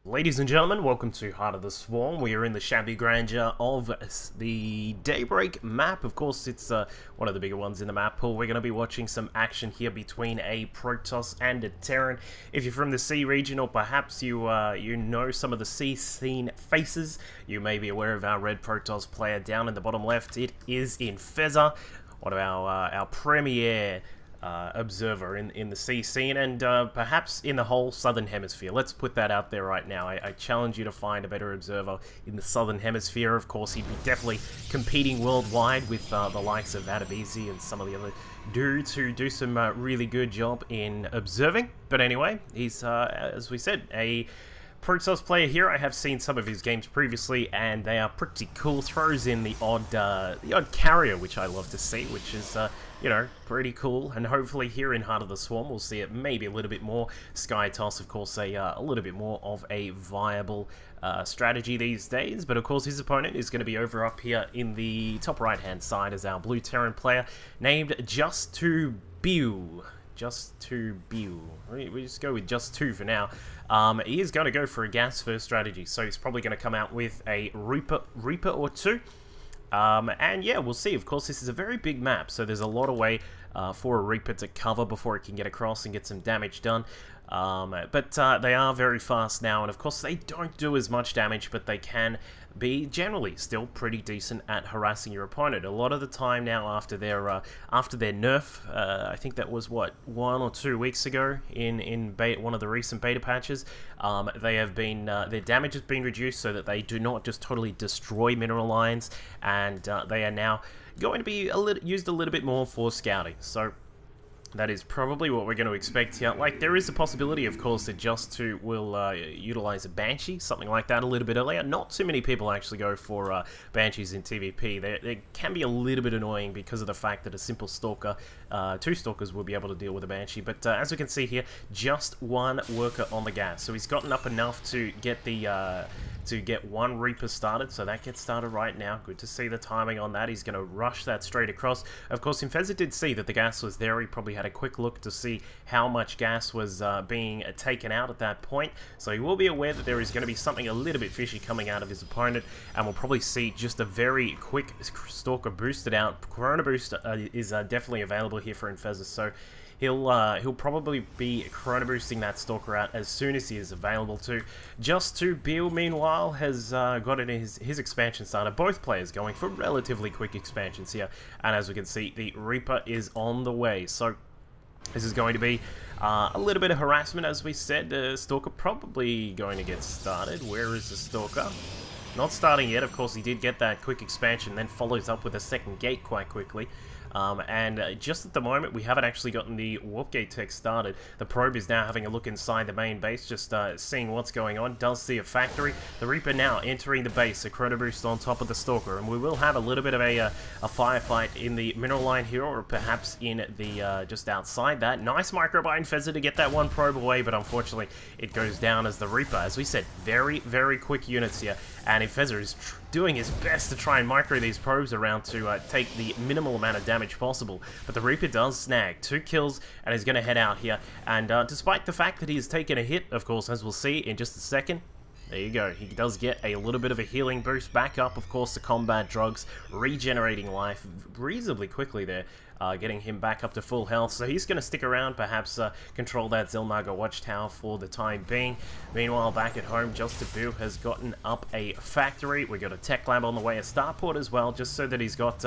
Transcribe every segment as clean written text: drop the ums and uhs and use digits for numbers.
Ladies and gentlemen, welcome to Heart of the Swarm. We are in the shabby grandeur of the Daybreak map. Of course, it's one of the bigger ones in the map pool. We're going to be watching some action here between a Protoss and a Terran. If you're from the sea region, or perhaps you you know some of the sea scene faces, you may be aware of our red Protoss player down in the bottom left. It is Infeza, one of our premier observer in the sea scene, and perhaps in the whole southern hemisphere. Let's put that out there right now. I challenge you to find a better observer in the southern hemisphere. Of course, he'd be definitely competing worldwide with the likes of Adabisi and some of the other dudes who do some really good job in observing. But anyway, he's, as we said, a Protoss player here. I have seen some of his games previously, and they are pretty cool. Throws in the odd carrier, which I love to see, which is you know, pretty cool. And hopefully here in Heart of the Swarm, we'll see it maybe a little bit more. Sky Toss, of course, a little bit more of a viable strategy these days. But of course, his opponent is going to be over up here in the top right-hand side as our blue Terran player named JustoBEW. JustoBEW. We just go with just two for now. He is going to go for a gas first strategy, so he's probably going to come out with a Reaper or two. And yeah, we'll see. Of course, this is a very big map, so there's a lot of way for a Reaper to cover before it can get across and get some damage done. But they are very fast now, and of course they don't do as much damage, but they can be generally still pretty decent at harassing your opponent. A lot of the time now, after their nerf, I think that was what, 1 or 2 weeks ago in one of the recent beta patches, they have been their damage has been reduced so that they do not just totally destroy mineral lines, and they are now going to be used a little bit more for scouting. So that is probably what we're going to expect here. Like, there is a possibility, of course, that Just2 will utilize a Banshee, something like that, a little bit earlier. Not too many people actually go for Banshees in TVP. They can be a little bit annoying because of the fact that a simple Stalker, 2 Stalkers will be able to deal with a Banshee. But as we can see here, just one worker on the gas. So he's gotten up enough to get the to get one Reaper started, so that gets started right now. Good to see the timing on that. He's going to rush that straight across. Of course, Infeza did see that the gas was there. He probably had a quick look to see how much gas was being taken out at that point, so he will be aware that there is going to be something a little bit fishy coming out of his opponent, and we'll probably see just a very quick Stalker boosted out. Corona Boost is definitely available here for Infeza, so he'll probably be Chrono Boosting that Stalker out as soon as he is available to. JustoBEW, meanwhile, has got in his expansion starter. Both players going for relatively quick expansions here, and as we can see, the Reaper is on the way. So this is going to be a little bit of harassment, as we said. The Stalker probably going to get started. Where is the Stalker? Not starting yet. Of course, he did get that quick expansion, then follows up with a second gate quite quickly. And just at the moment, we haven't actually gotten the warp gate tech started. The probe is now having a look inside the main base, just seeing what's going on. Does see a factory. The Reaper now entering the base, a Chrono Boost on top of the Stalker, and we will have a little bit of a firefight in the mineral line here, or perhaps in the just outside that. Nice microbind Infeza to get that one probe away, but unfortunately it goes down as the Reaper. As we said, very, very quick units here, and Infeza is doing his best to try and micro these probes around to take the minimal amount of damage possible. But the Reaper does snag 2 kills and is going to head out here. And despite the fact that he has taken a hit, of course, as we'll see in just a second, there you go. He does get a little bit of a healing boost back up, of course, the combat drugs, regenerating life reasonably quickly there, getting him back up to full health. So he's going to stick around, perhaps control that Zelnaga watchtower for the time being. Meanwhile, back at home, JustoBEW has gotten up a factory. We got a tech lab on the way, a starport as well, just so that he's got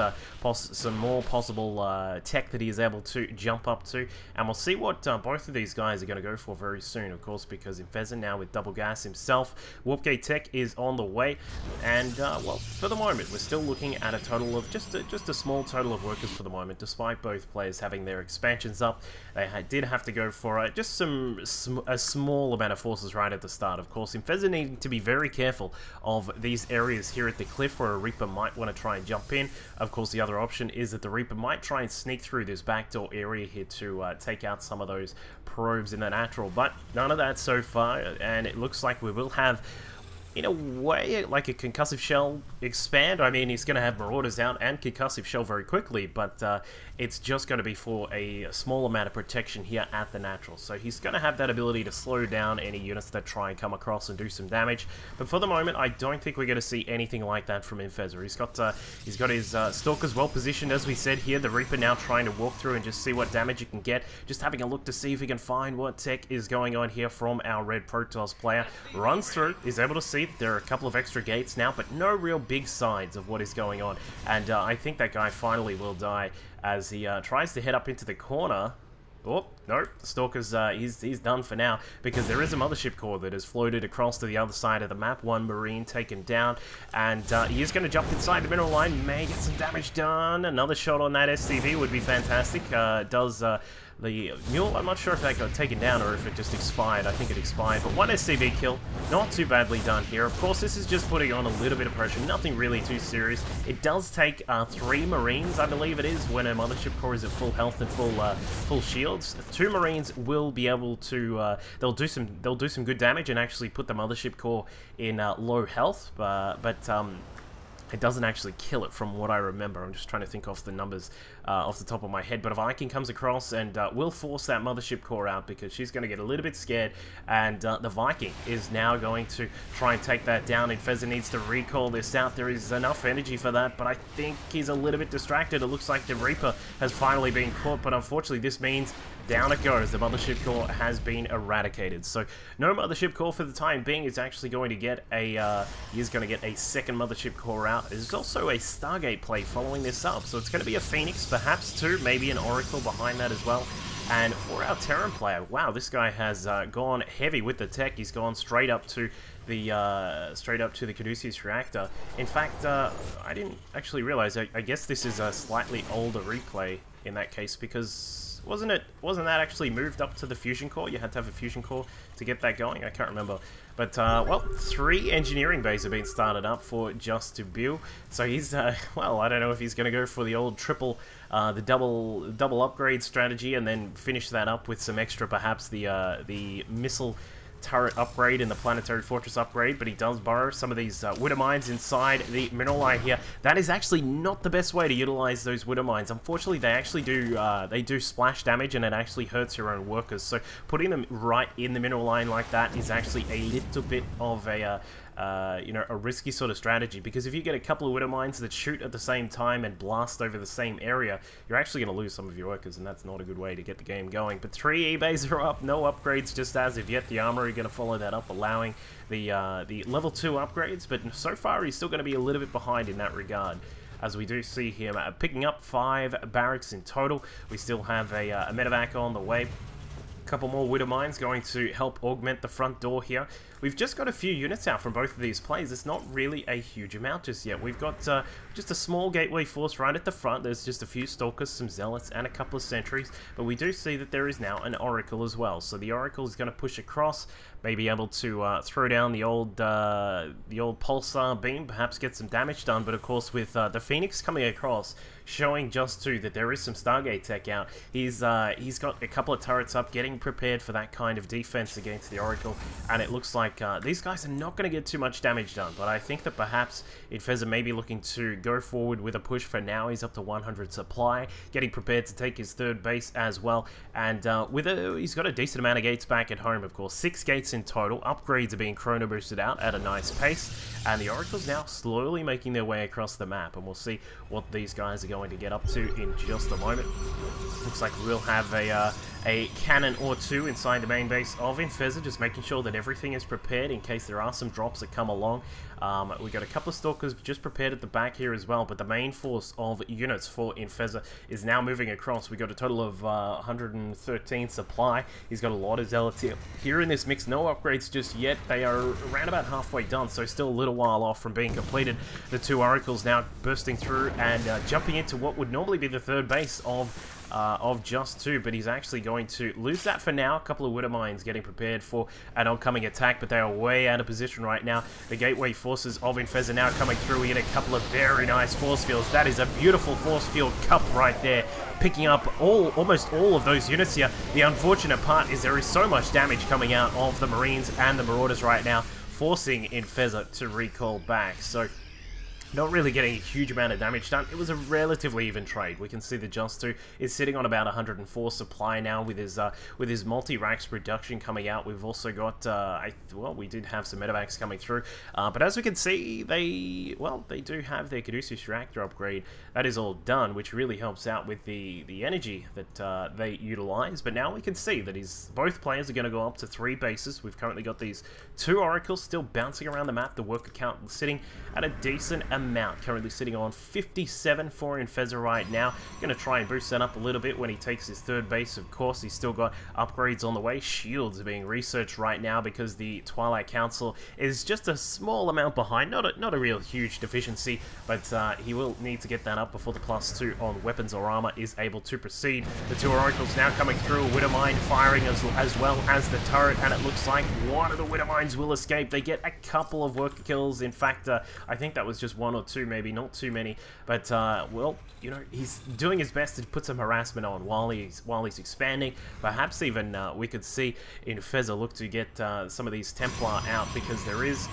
some more possible tech that he is able to jump up to. And we'll see what both of these guys are going to go for very soon, of course, because Infeza now with double gas himself. Warpgate tech is on the way, and well, for the moment, we're still looking at a total of just a small total of workers for the moment, despite both players having their expansions up. They did have to go for just a small amount of forces right at the start. Of course, Infeza needing to be very careful of these areas here at the cliff where a Reaper might want to try and jump in. Of course, the other option is that the Reaper might try and sneak through this backdoor area here to take out some of those probes in the natural, but none of that so far, and it looks like we will have in a way, like a concussive shell expand. I mean, he's going to have Marauders out and concussive shell very quickly, but it's just going to be for a small amount of protection here at the natural. So he's going to have that ability to slow down any units that try and come across and do some damage. But for the moment, I don't think we're going to see anything like that from Infeza. He's got his Stalkers well positioned, as we said here. The Reaper now trying to walk through and just see what damage he can get. Just having a look to see if he can find what tech is going on here from our red Protoss player. Runs through, is able to see there are a couple of extra gates now, but no real big signs of what is going on. And I think that guy finally will die as he tries to head up into the corner. Oh, no, Stalker's, he's done for now, because there is a mothership core that has floated across to the other side of the map. One Marine taken down, and he is going to jump inside the mineral line, may get some damage done. Another shot on that SCV would be fantastic. The mule, I'm not sure if that got taken down or if it just expired. I think it expired, but one SCV kill, not too badly done here. Of course, this is just putting on a little bit of pressure, nothing really too serious. It does take 3 Marines, I believe it is, when a mothership core is at full health and full shields. 2 Marines will be able to, they'll do some good damage and actually put the mothership core in low health, but it doesn't actually kill it from what I remember. I'm just trying to think off the numbers off the top of my head. But a Viking comes across and will force that mothership core out because she's going to get a little bit scared. And the Viking is now going to try and take that down. Infeza needs to recall this out. There is enough energy for that, but I think he's a little bit distracted. It looks like the Reaper has finally been caught, but unfortunately this means down it goes. The mothership core has been eradicated. So no mothership core for the time being. Is actually going to get a second mothership core out. There's also a Stargate play following this up, so it's going to be a Phoenix, perhaps two, maybe an Oracle behind that as well. And for our Terran player, wow, this guy has gone heavy with the tech. He's gone straight up to the Caduceus reactor. In fact, I didn't actually realize. I guess this is a slightly older replay in that case, because wasn't that actually moved up to the fusion core? You had to have a fusion core to get that going. I can't remember. But, well, 3 engineering bays have been started up for JustoBEW. So he's, well, I don't know if he's going to go for the old the double upgrade strategy and then finish that up with some extra, perhaps the missile turret upgrade and the planetary fortress upgrade, but he does borrow some of these widow mines inside the mineral line here. That is actually not the best way to utilize those widow mines. Unfortunately, they actually do splash damage, and it actually hurts your own workers. So putting them right in the mineral line like that is actually a little bit of a you know, a risky sort of strategy, because if you get a couple of widow mines that shoot at the same time and blast over the same area, you're actually going to lose some of your workers, and that's not a good way to get the game going. But 3 E-bays are up, no upgrades just as of yet. The armory going to follow that up, allowing the level 2 upgrades, but so far he's still going to be a little bit behind in that regard, as we do see him picking up 5 barracks in total. We still have a medevac on the way. Couple more widow mines going to help augment the front door here. We've just got a few units out from both of these plays. It's not really a huge amount just yet. We've got just a small gateway force right at the front. There's just a few stalkers, some zealots, and a couple of sentries. But we do see that there is now an oracle as well. So the oracle is going to push across, may be able to throw down the old pulsar beam, perhaps get some damage done. But of course, with the Phoenix coming across, showing just too that there is some Stargate tech out. He's got a couple of turrets up, getting prepared for that kind of defense against the Oracle, and it looks like these guys are not going to get too much damage done, but I think that perhaps Infeza may be looking to go forward with a push. For now, he's up to 100 supply, getting prepared to take his 3rd base as well, and he's got a decent amount of gates back at home, of course. 6 gates in total. Upgrades are being chrono boosted out at a nice pace, and the Oracle's now slowly making their way across the map, and we'll see what these guys are going to get up to in just a moment. Looks like we'll have a cannon or 2 inside the main base of Infeza, just making sure that everything is prepared in case there are some drops that come along. We got a couple of stalkers just prepared at the back here as well, but the main force of units for Infeza is now moving across. We got a total of 113 supply. He's got a lot of zealots here in this mix. No upgrades just yet. They are around about halfway done, so still a little while off from being completed. The 2 oracles now bursting through and jumping into what would normally be the 3rd base of JustoBEW, but he's actually going to lose that for now. A couple of widow mines getting prepared for an oncoming attack, but they are way out of position right now. The gateway forces of Infeza now coming through. We get a couple of very nice force fields. That is a beautiful force field cup right there, picking up almost all of those units here. The unfortunate part is there is so much damage coming out of the Marines and the Marauders right now. forcing Infeza to recall back. So not really getting a huge amount of damage done. It was a relatively even trade. We can see the JustoBEW is sitting on about 104 supply now with his multi-racks production coming out. We've also got, well, we did have some medevacs coming through, but as we can see, they do have their Caduceus reactor upgrade. That is all done, which really helps out with the energy that they utilize. But now we can see that both players are going to go up to 3 bases. We've currently got these 2 oracles still bouncing around the map. The worker count sitting at a decent amount, currently sitting on 57 for Infeza right now. Going to try and boost that up a little bit when he takes his 3rd base. Of course, he's still got upgrades on the way. Shields are being researched right now because the Twilight Council is just a small amount behind. Not a real huge deficiency, but he will need to get that up before the +2 on weapons or armor is able to proceed. The 2 oracles now coming through. Widowmine firing as well as the turret, and it looks like one of the Widowmines will escape. They get a couple of worker kills. In fact, I think that was just 1 or 2, maybe not too many, but well, you know, he's doing his best to put some harassment on while he's expanding. Perhaps even we could see Infeza look to get some of these Templar out, because there is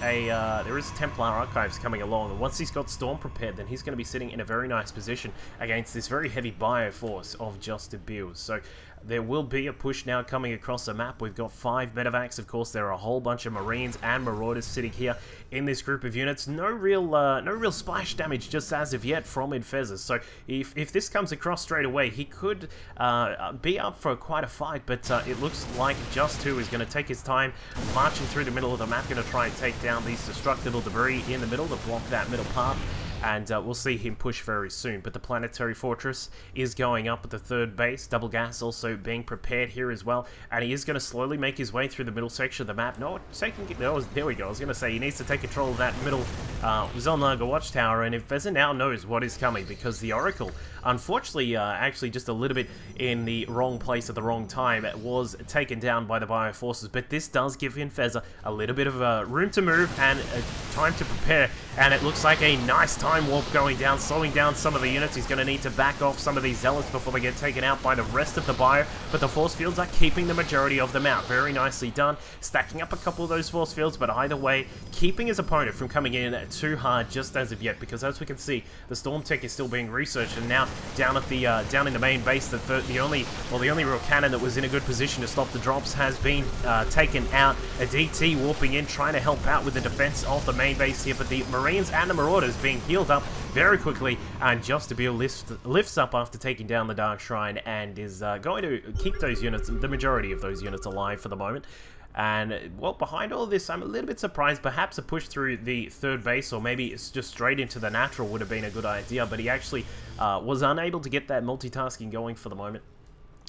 Templar archives coming along, and once he's got Storm prepared, then he's going to be sitting in a very nice position against this very heavy bioforce of JustoBEW. So there will be a push now coming across the map. We've got 5 medevacs. Of course, there are a whole bunch of Marines and Marauders sitting here in this group of units. No real splash damage just as of yet from Infeza. So if this comes across straight away, he could be up for quite a fight. But it looks like JustoBEW is going to take his time marching through the middle of the map, going to try and take down these destructible debris in the middle to block that middle path. And we'll see him push very soon. But the Planetary Fortress is going up at the 3rd base. Double gas also being prepared here as well. And he is going to slowly make his way through the middle section of the map. No, there we go. I was going to say he needs to take control of that middle Zelnaga Watchtower. And Infeza now knows what is coming, because the Oracle, unfortunately, actually just a little bit in the wrong place at the wrong time, was taken down by the Bioforces. But this does give Infeza a little bit of room to move and time to prepare. And it looks like a nice time warp going down, slowing down some of the units. He's going to need to back off some of these zealots before they get taken out by the rest of the bio, but the force fields are keeping the majority of them out. Very nicely done, stacking up a couple of those force fields, but either way, keeping his opponent from coming in too hard just as of yet, because as we can see, the Storm Tech is still being researched, and now down at the down in the main base, the only real cannon that was in a good position to stop the drops has been taken out. A DT warping in, trying to help out with the defense of the main base here, but the Marines and the Marauders being healed up very quickly, and JustoBEW lifts up after taking down the Dark Shrine, and is going to keep those units, the majority of those units, alive for the moment. And, well, behind all of this, I'm a little bit surprised. Perhaps a push through the 3rd base, or maybe it's just straight into the natural, would have been a good idea, but he actually was unable to get that multitasking going for the moment.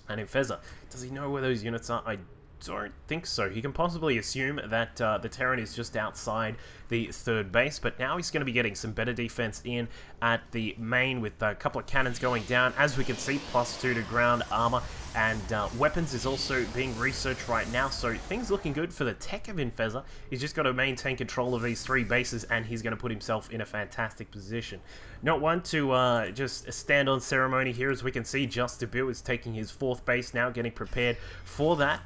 And Infeza, does he know where those units are? I don't think so. He can possibly assume that the Terran is just outside the 3rd base, but now he's going to be getting some better defense in at the main with a couple of cannons going down. As we can see, +2 to ground armor, and weapons is also being researched right now, so things looking good for the tech of Infeza. He's just got to maintain control of these 3 bases, and he's going to put himself in a fantastic position. Not one to just stand on ceremony here. As we can see, JustoBEW is taking his 4th base now, getting prepared for that.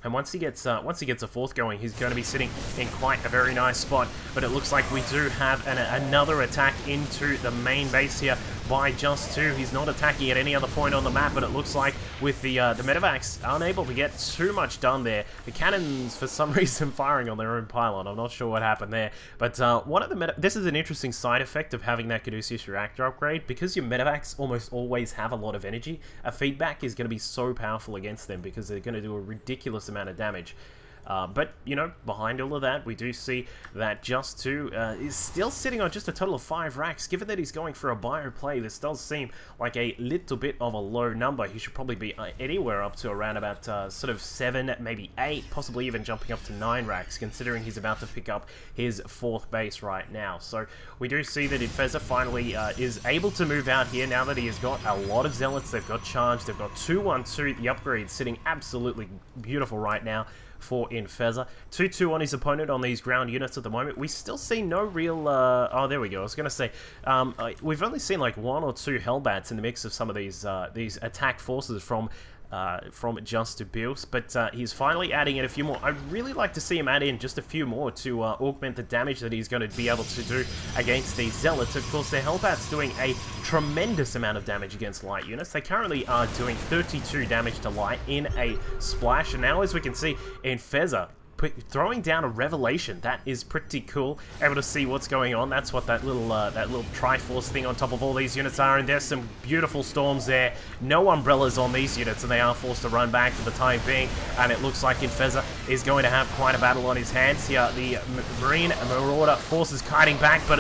And once he gets a 4th going, he's going to be sitting in quite a very nice spot. But it looks like we do have another attack into the main base here by JustoBEW. He's not attacking at any other point on the map, but it looks like with the medevacs unable to get too much done there. The cannons, for some reason, firing on their own pylon. I'm not sure what happened there. But one of the this is an interesting side effect of having that Caduceus reactor upgrade. Because your medevacs almost always have a lot of energy, a feedback is going to be so powerful against them, because they're going to do a ridiculous amount of damage. But, you know, behind all of that, we do see that JustoBEW is still sitting on just a total of 5 racks. Given that he's going for a bio play, this does seem like a little bit of a low number. He should probably be anywhere up to around about sort of 7, maybe 8, possibly even jumping up to 9 racks, considering he's about to pick up his 4th base right now. So we do see that Infeza finally is able to move out here now that he has got a lot of zealots. They've got charged, they've got 2-1-2, the upgrade sitting absolutely beautiful right now for Infeza. 2-2 on his opponent on these ground units at the moment. We still see no real... oh, there we go. I was going to say, we've only seen like 1 or 2 Hellbats in the mix of some of these attack forces from from JustoBEW, but he's finally adding in a few more. I'd really like to see him add in just a few more to augment the damage that he's going to be able to do against these Zealots. Of course, their Hellbat's doing a tremendous amount of damage against light units. They currently are doing 32 damage to light in a splash, and now as we can see, Infeza throwing down a Revelation. That is pretty cool. Able to see what's going on. That's what that little Triforce thing on top of all these units are, and there's some beautiful storms there. No umbrellas on these units, and they are forced to run back for the time being, and it looks like Infeza is going to have quite a battle on his hands here. The Marine Marauder forces kiting back, but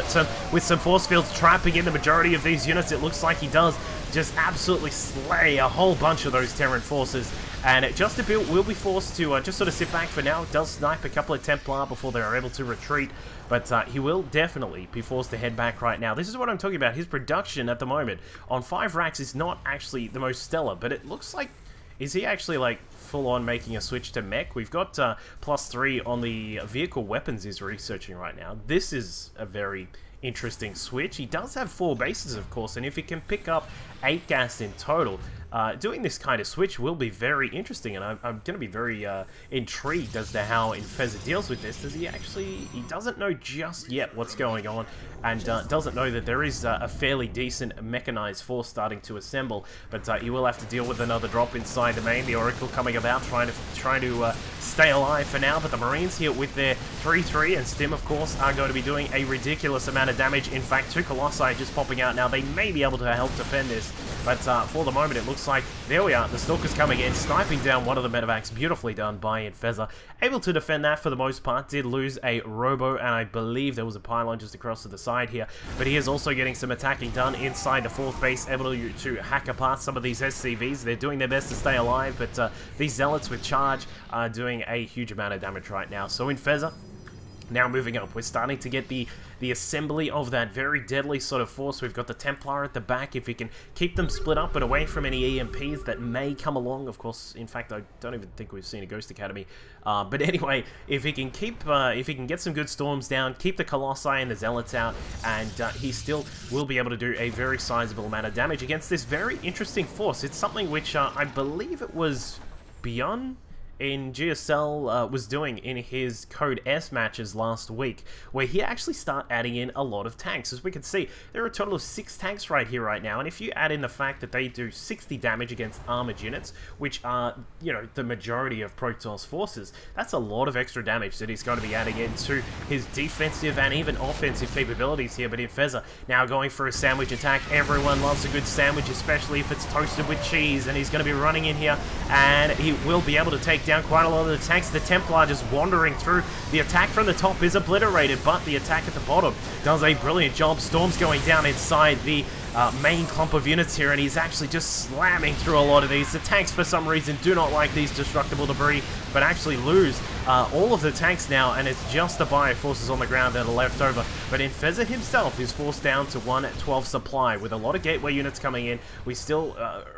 with some force fields trapping in the majority of these units, it looks like he does just absolutely slay a whole bunch of those Terran forces. And JustoBEW will be forced to just sort of sit back for now. Does snipe a couple of Templar before they are able to retreat, but he will definitely be forced to head back right now. This is what I'm talking about. His production at the moment on 5 racks is not actually the most stellar, but it looks like... Is he actually, like, full-on making a switch to mech? We've got +3 on the vehicle weapons he's researching right now. This is a very interesting switch. He does have 4 bases, of course, and if he can pick up 8 gas in total, doing this kind of switch will be very interesting, and I'm going to be very intrigued as to how Infeza deals with this. He doesn't know just yet what's going on, and doesn't know that there is a fairly decent mechanized force starting to assemble, but he will have to deal with another drop inside the main. The Oracle coming about, trying to stay alive for now, but the Marines here with their 3-3 and Stim, of course, are going to be doing a ridiculous amount of damage. In fact, 2 Colossi just popping out now. They may be able to help defend this, but for the moment it looks like, there we are, the Stalker's coming in, sniping down one of the medevacs. Beautifully done by Infeza. Able to defend that for the most part. Did lose a Robo, and I believe there was a pylon just across to the side here, but he is also getting some attacking done inside the 4th base, able to hack apart some of these SCVs. They're doing their best to stay alive, but these Zealots with charge are doing a huge amount of damage right now. So Infeza, now moving up, we're starting to get the assembly of that very deadly sort of force. We've got the Templar at the back. If we can keep them split up and away from any EMPs that may come along, of course, in fact, I don't even think we've seen a Ghost Academy. But anyway, if he can get some good storms down, keep the Colossi and the Zealots out, and he still will be able to do a very sizable amount of damage against this very interesting force. It's something which I believe it was Beyond in GSL was doing in his Code S matches last week, where he actually started adding in a lot of tanks. As we can see, there are a total of 6 tanks right here right now, and if you add in the fact that they do 60 damage against armored units, which are, you know, the majority of Protoss forces, that's a lot of extra damage that he's going to be adding into his defensive and even offensive capabilities here. But Infeza now going for a sandwich attack. Everyone loves a good sandwich, especially if it's toasted with cheese, and he's going to be running in here, and he will be able to take down quite a lot of the tanks. The Templar just wandering through. The attack from the top is obliterated, but the attack at the bottom does a brilliant job. Storm's going down inside the main clump of units here, and he's actually just slamming through a lot of these. The tanks, for some reason, do not like these destructible debris, but actually lose all of the tanks now, and it's just the bio forces on the ground that are left over. But Infeza himself is forced down to 1-12 supply, with a lot of gateway units coming in. We still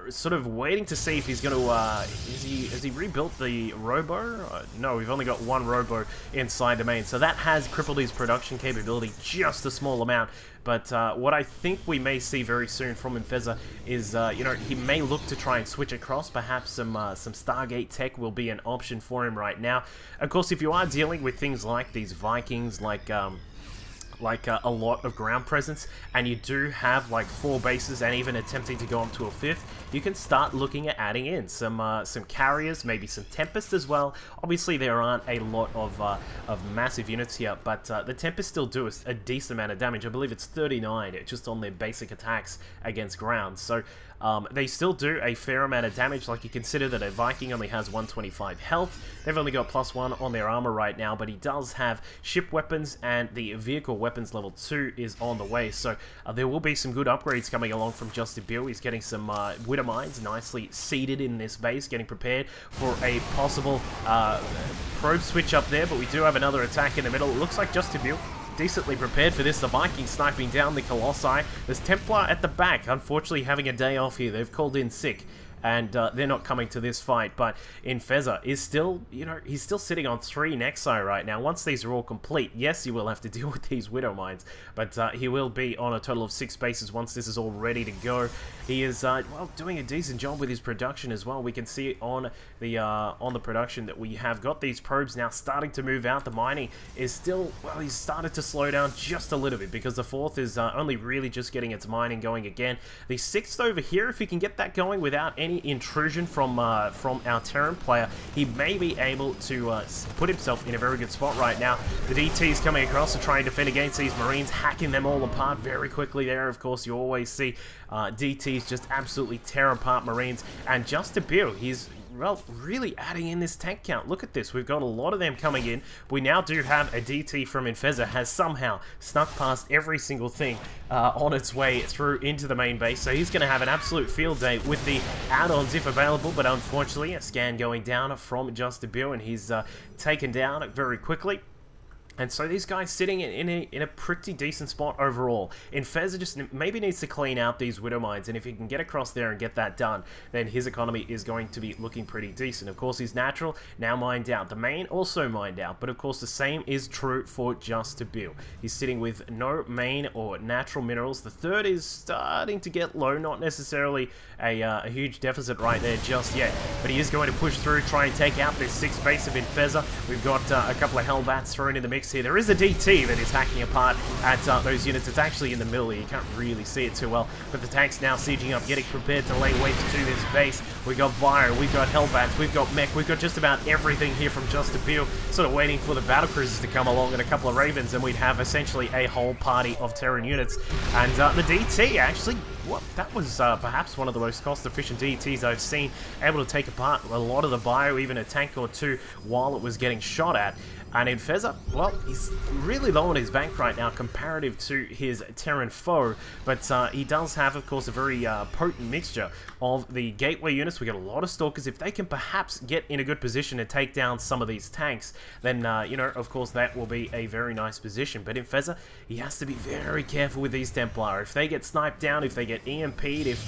sort of waiting to see if he's going to... has he rebuilt the Robo? No, we've only got 1 Robo inside the main, so that has crippled his production capability just a small amount. But what I think we may see very soon from Infeza is, you know, he may look to try and switch across. Perhaps some Stargate tech will be an option for him right now. Of course, if you are dealing with things like these Vikings, like a lot of ground presence, and you do have like 4 bases and even attempting to go up to a 5th, you can start looking at adding in some carriers, maybe some Tempest as well. Obviously, there aren't a lot of massive units here, but the Tempest still do a decent amount of damage. I believe it's 39 just on their basic attacks against ground. So they still do a fair amount of damage. Like, you consider that a Viking only has 125 health. They've only got +1 on their armor right now, but he does have ship weapons, and the vehicle weapons level 2 is on the way. So there will be some good upgrades coming along from JustoBEW. He's getting some Widow Mines nicely seated in this base, getting prepared for a possible probe switch up there, but we do have another attack in the middle. It looks like JustoBEW decently prepared for this. The Viking sniping down the Colossi. There's Templar at the back, unfortunately having a day off here. They've called in sick. and they're not coming to this fight. But Infeza is still, you know, he's still sitting on 3 Nexi right now. Once these are all complete, yes, he will have to deal with these Widow Mines, but he will be on a total of 6 bases once this is all ready to go. He is, well, doing a decent job with his production as well. We can see on the production that we have got these probes now starting to move out. The mining is still, well, he's started to slow down just a little bit because the 4th is only really just getting its mining going again. The 6th over here, if he can get that going without any intrusion from our Terran player, he may be able to put himself in a very good spot right now. The DT is coming across to try and defend against these Marines, hacking them all apart very quickly there. Of course, you always see DTs just absolutely tear apart Marines, and JustoBEW, he's, well, really adding in this tank count. Look at this. We've got a lot of them coming in. We now do have a DT from Infeza has somehow snuck past every single thing on its way through into the main base. So he's going to have an absolute field day with the add-ons if available. But unfortunately, a scan going down from JustoBEW, and he's taken down very quickly. And so these guys sitting in a pretty decent spot overall. Infeza just maybe needs to clean out these Widow Mines, and if he can get across there and get that done, then his economy is going to be looking pretty decent. Of course, he's natural, now mined out. The main also mined out, but of course the same is true for JustoBEW. He's sitting with no main or natural minerals. The 3rd is starting to get low, not necessarily a huge deficit right there just yet, but he is going to push through, try and take out this 6th base of Infeza. We've got a couple of Hellbats thrown in the mix here. There is a DT that is hacking apart at those units. It's actually in the middle here. You can't really see it too well, but the tank's now sieging up, getting prepared to lay waste to this base. We've got Bio, we've got Hellbats, we've got Mech, we've got just about everything here from JustoBEW, sort of waiting for the battlecruisers to come along and a couple of Ravens, and we'd have essentially a whole party of Terran units. And the DT actually, what, that was perhaps one of the most cost-efficient DTs I've seen, able to take apart a lot of the Bio, even a tank or two, while it was getting shot at. And Infeza, well, he's really low on his bank right now comparative to his Terran foe, but he does have, of course, a very potent mixture of the gateway units. We got a lot of Stalkers. If they can perhaps get in a good position to take down some of these tanks, then, you know, of course, that will be a very nice position. But Infeza, he has to be very careful with these Templar. If they get sniped down, if they get EMP'd, if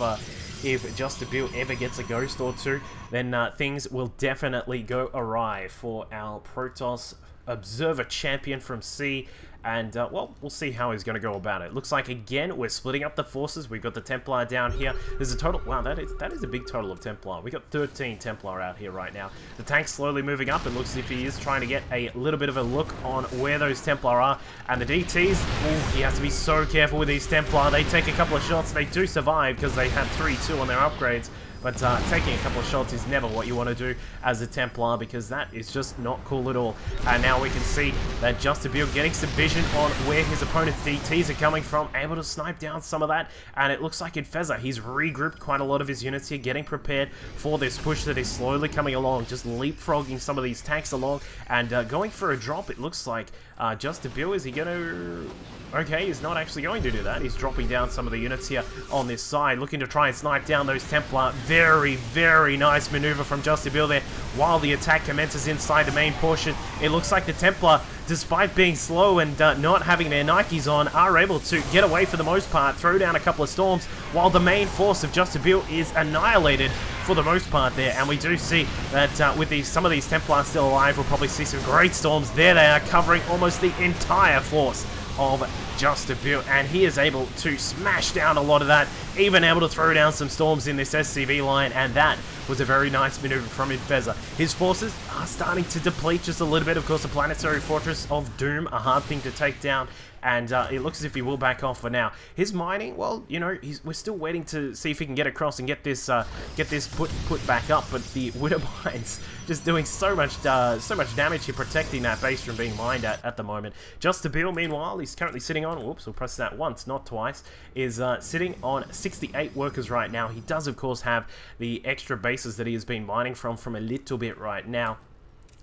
JustoBEW ever gets a ghost or two, then things will definitely go awry for our Protoss Observer champion from C, and well, we'll see how he's going to go about it. Looks like, again, we're splitting up the forces. We've got the Templar down here. There's a total, wow, that is a big total of Templar. We got 13 Templar out here right now. The tank's slowly moving up. It looks as if he is trying to get a little bit of a look on where those Templar are, and the DTs, ooh, he has to be so careful with these Templar. They take a couple of shots. They do survive because they had 3-2 on their upgrades. But taking a couple of shots is never what you want to do as a Templar, because that is just not cool at all. And now we can see that JustoBEW getting some vision on where his opponent's DTs are coming from, able to snipe down some of that. And it looks like Infeza, he's regrouped quite a lot of his units here, getting prepared for this push that is slowly coming along, just leapfrogging some of these tanks along and going for a drop. It looks like JustoBEW, is he going to... Okay, he's not actually going to do that. He's dropping down some of the units here on this side, looking to try and snipe down those Templar. Very, very nice maneuver from JustoBEW there while the attack commences inside the main portion. It looks like the Templar, despite being slow and not having their Nikes on, are able to get away for the most part, throw down a couple of storms, while the main force of JustoBEW is annihilated for the most part there. And we do see that with some of these Templars still alive, we'll probably see some great storms. There they are, covering almost the entire force of JustoBEW, and he is able to smash down a lot of that, even able to throw down some storms in this SCV line, and that was a very nice maneuver from Infeza. His forces are starting to deplete just a little bit. Of course, the Planetary Fortress of Doom, a hard thing to take down, and it looks as if he will back off for now. His mining, well, you know, we're still waiting to see if he can get across and get this put back up, but the Widow Mines just doing so much damage here, protecting that base from being mined at the moment. JustoBEW, meanwhile, he's currently sitting on, whoops, we'll press that once, not twice, is sitting on 68 workers right now. He does, of course, have the extra bases that he has been mining from a little bit right now.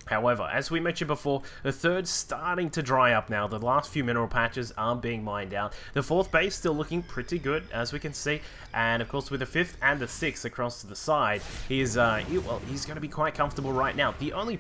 However, as we mentioned before, the 3rd's starting to dry up now. The last few mineral patches are being mined out. The 4th base still looking pretty good, as we can see. And of course, with the 5th and the 6th across to the side, he's well, he's going to be quite comfortable right now. The only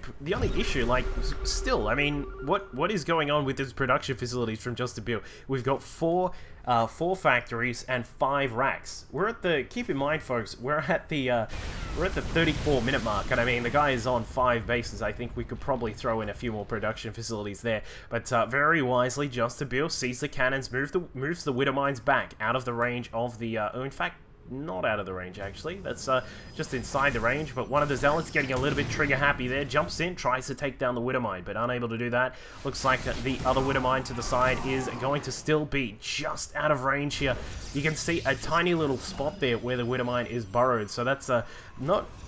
issue, like, still, I mean, what is going on with his production facilities from JustoBEW? We've got 4 4 factories, and 5 racks. We're at the, keep in mind folks, we're at the 34-minute mark, and I mean, the guy is on 5 bases. I think we could probably throw in a few more production facilities there, but very wisely, JustoBEW sees the cannons, moves the Widow Mines back out of the range of the, in fact, not out of the range actually, that's just inside the range, but one of the Zealots getting a little bit trigger happy there, jumps in, tries to take down the Widow Mine, but unable to do that. Looks like the other Widow Mine to the side is going to still be just out of range here. You can see a tiny little spot there where the Widow Mine is burrowed, so that's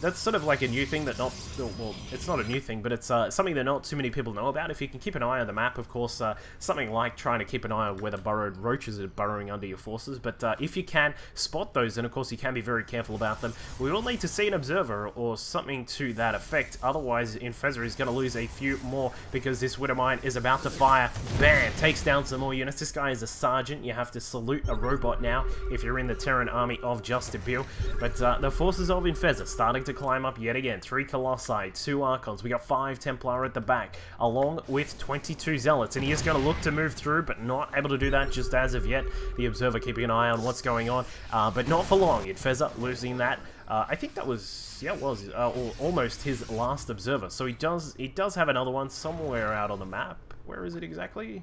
that's sort of like a new thing that well, it's not a new thing, but it's something that not too many people know about. If you can keep an eye on the map, of course, something like trying to keep an eye on where the burrowed roaches are burrowing under your forces, but if you can spot those, then of course you can be very careful about them. We will need to see an observer or something to that effect, otherwise Infeza is going to lose a few more because this Widow Mine is about to fire. Bam! Takes down some more units. This guy is a sergeant. You have to salute a robot now if you're in the Terran army of JustoBEW, but the forces of Infeza starting to climb up yet again. 3 Colossi, 2 Archons, we got 5 Templar at the back, along with 22 Zealots, and he is going to look to move through, but not able to do that just as of yet. The Observer keeping an eye on what's going on, but not for long. Infeza losing that. I think that was, yeah, it was almost his last Observer, so he does have another one somewhere out on the map. Where is it exactly?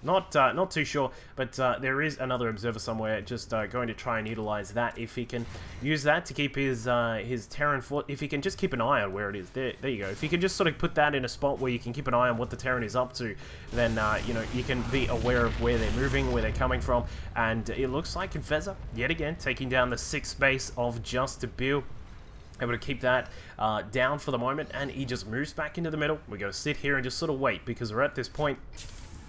Not too sure, but there is another observer somewhere. Just going to try and utilize that if he can use that to keep his Terran fort. If he can just keep an eye on where it is, there you go. If you can just sort of put that in a spot where you can keep an eye on what the Terran is up to, then you know, you can be aware of where they're moving, where they're coming from. And it looks like Infeza yet again taking down the 6th base of JustoBEW. Able to keep that down for the moment, and he just moves back into the middle. We're going to sit here and just sort of wait, because we're at this point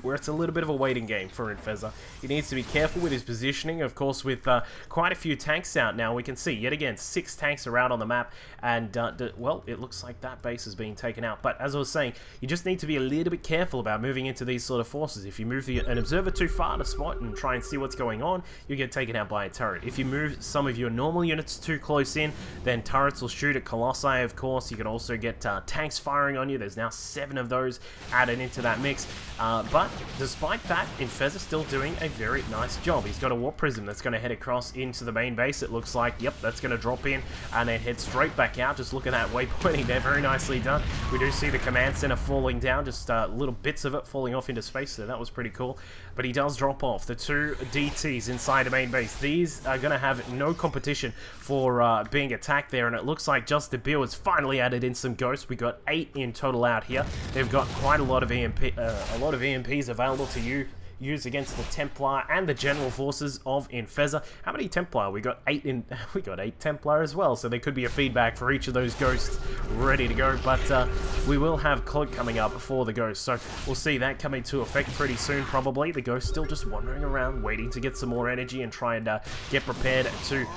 where it's a little bit of a waiting game for Infeza. He needs to be careful with his positioning, of course, with quite a few tanks out now. We can see, yet again, 6 tanks are out on the map, and, well, it looks like that base is being taken out. But as I was saying, you just need to be a little bit careful about moving into these sort of forces. If you move an observer too far to spot and try and see what's going on, you get taken out by a turret. If you move some of your normal units too close in, then turrets will shoot at Colossi, of course. You can also get tanks firing on you. There's now 7 of those added into that mix. But despite that, Infeza still doing a very nice job. He's got a Warp Prism that's going to head across into the main base. It looks like, yep, that's going to drop in and then head straight back out. Just look at that waypointing there. Very nicely done. We do see the command center falling down, just little bits of it falling off into space, so that was pretty cool. But he does drop off. The 2 DTs inside the main base, these are going to have no competition for being attacked there, and it looks like JustoBEW has finally added in some ghosts. We got 8 in total out here. They've got quite a lot of EMPs available to use against the Templar and the general forces of Infeza. How many Templar? We got 8 in. We got 8 Templar as well, so there could be a feedback for each of those ghosts ready to go. But we will have Cloak coming up for the ghost, so we'll see that coming to effect pretty soon. Probably the ghost still just wandering around, waiting to get some more energy and try and get prepared to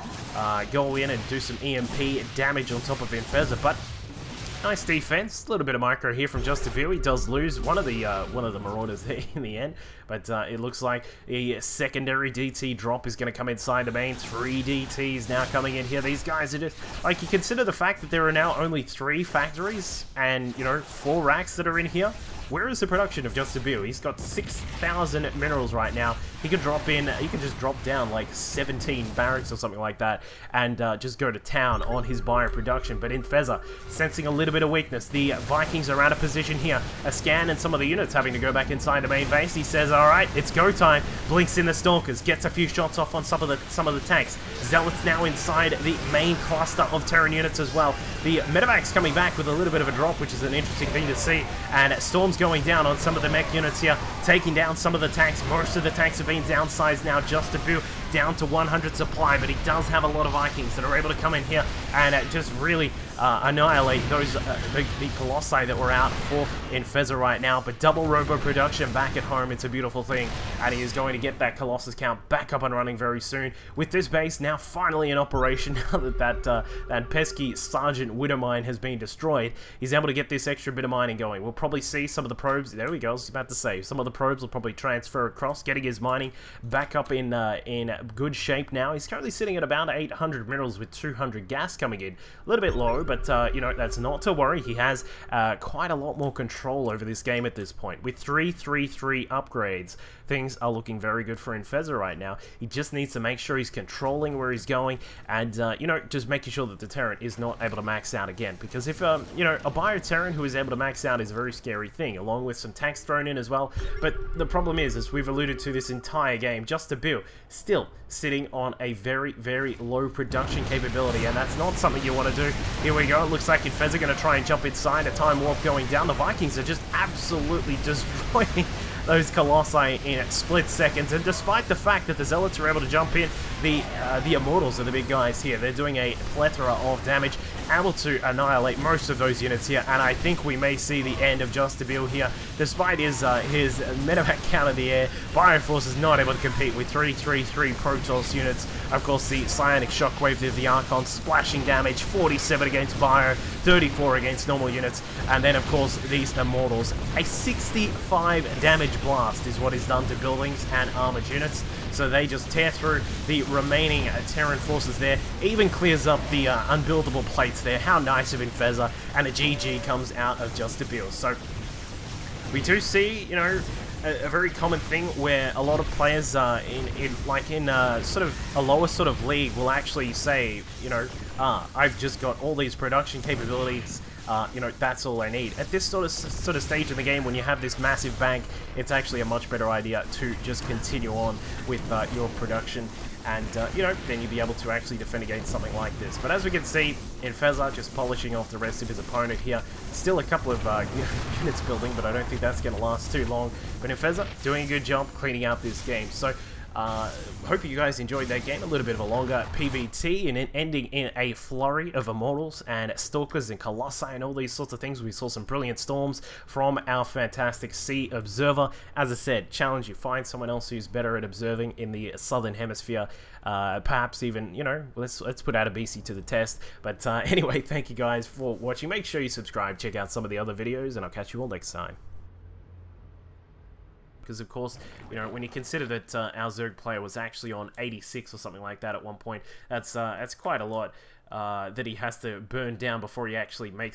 go in and do some EMP damage on top of Infeza. But nice defense, a little bit of micro here from JustoBEW. He does lose one of the Marauders there in the end, but it looks like a secondary DT drop is going to come inside the main. 3 DTs now coming in here. These guys are just, like, you consider the fact that there are now only 3 factories and, you know, 4 racks that are in here. Where is the production of JustoBEW? He's got 6,000 minerals right now. He could drop in, he could just drop down like 17 barracks or something like that and just go to town on his bio production. But Infeza, sensing a little bit of weakness, the Vikings are out of position here. A scan and some of the units having to go back inside the main base. He says, alright, it's go time. Blinks in the Stalkers, gets a few shots off on some of the tanks. Zealots now inside the main cluster of Terran units as well. The Medevacs coming back with a little bit of a drop, which is an interesting thing to see. And Storm's going down on some of the mech units here, taking down some of the tanks. Most of the tanks have been downsized now. JustoBEW down to 100 supply, but he does have a lot of Vikings that are able to come in here and just really annihilate those the Colossi that were out for Infeza right now. But double robo production back at home, it's a beautiful thing, and he is going to get that Colossus count back up and running very soon. With this base now finally in operation, now that that pesky Sergeant Widow Mine has been destroyed, he's able to get this extra bit of mining going. We'll probably see some of the probes. There we go. I was about to say some of the probes will probably transfer across, getting his mining back up in good shape now. He's currently sitting at about 800 minerals with 200 gas coming in. A little bit low, but you know, that's not to worry. He has quite a lot more control over this game at this point. With 3 3 3 upgrades, things are looking very good for Infeza right now. He just needs to make sure he's controlling where he's going and, you know, just making sure that the Terran is not able to max out again. Because if, you know, a Bio Terran who is able to max out is a very scary thing, along with some tanks thrown in as well. But the problem is, as we've alluded to this entire game, JustoBEW still sitting on a very, very low production capability, and that's not something you want to do. Here we go. It looks like Infeza going to try and jump inside. A time warp going down. The Vikings are just absolutely destroying those Colossi in split seconds, and despite the fact that the Zealots are able to jump in, the Immortals are the big guys here. They're doing a plethora of damage, able to annihilate most of those units here, and I think we may see the end of JustoBEW here. Despite his medevac count in the air, Bioforce is not able to compete with 333 Protoss units. Of course, the Psionic Shockwave of the Archon splashing damage, 47 against Bio, 34 against normal units, and then of course these Immortals. A 65 damage blast is what is done to buildings and armored units, so they just tear through the remaining Terran forces there, even clears up the unbuildable plates there. How nice of Infeza, and a GG comes out of JustoBEW. So we do see, you know, a very common thing where a lot of players in sort of a lower sort of league will actually say, you know, I've just got all these production capabilities, you know, that's all I need. At this sort of stage in the game, when you have this massive bank, it's actually a much better idea to just continue on with your production, and you know, then you'll be able to actually defend against something like this. But as we can see, Infeza just polishing off the rest of his opponent here. Still a couple of units building, but I don't think that's going to last too long. But Infeza doing a good job cleaning out this game. So hope you guys enjoyed that game. A little bit of a longer PvT, and ending in a flurry of Immortals and Stalkers and Colossi and all these sorts of things. We saw some brilliant storms from our fantastic Sea Observer. As I said, challenge you, find someone else who's better at observing in the Southern Hemisphere. Perhaps even, you know, let's put out a BC to the test. But anyway, thank you guys for watching. Make sure you subscribe, check out some of the other videos, and I'll catch you all next time. Because of course, you know, when you consider that our Zerg player was actually on 86 or something like that at one point, that's quite a lot that he has to burn down before he actually makes